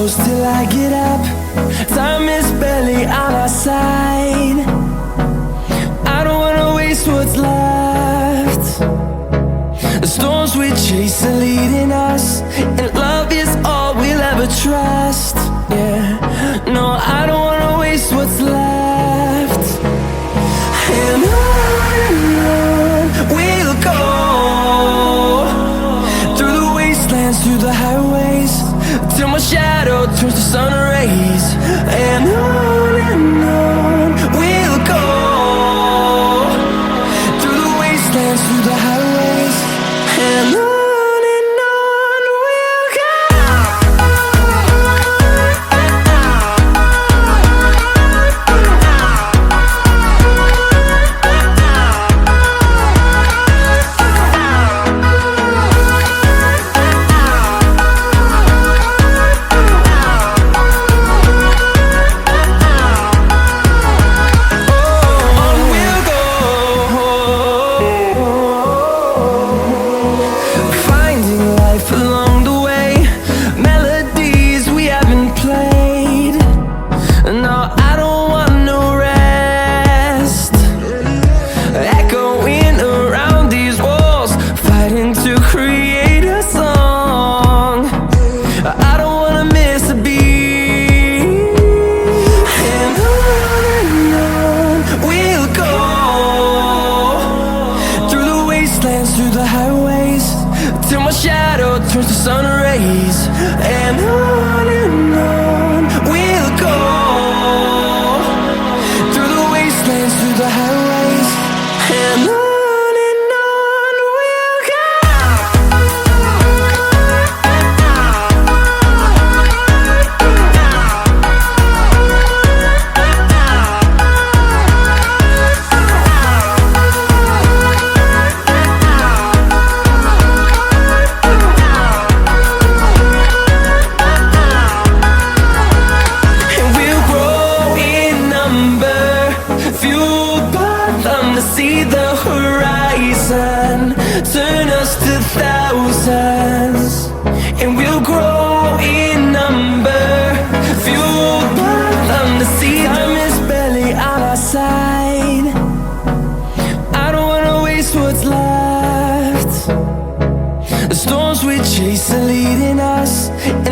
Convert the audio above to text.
close till I get up. Time is barely on our side. I don't wanna waste what's left. The storms we chase are leading us, and love is all we'll ever trust. Yeah, no, I don't wanna waste what's left. And on we'll go, through the wastelands, through the highways, till my shadow turns to sun rays. And on we'll go, through the wastelands, through the highways, and on. Through the highways, till my shadow turns to sun rays. And on we'll go, through the wastelands, through the highways, and on. See the horizon, turn us to thousands, and we'll grow in number, fueled by them to see. Time is barely on our side. I don't wanna waste what's left. The storms we chase are leading us, and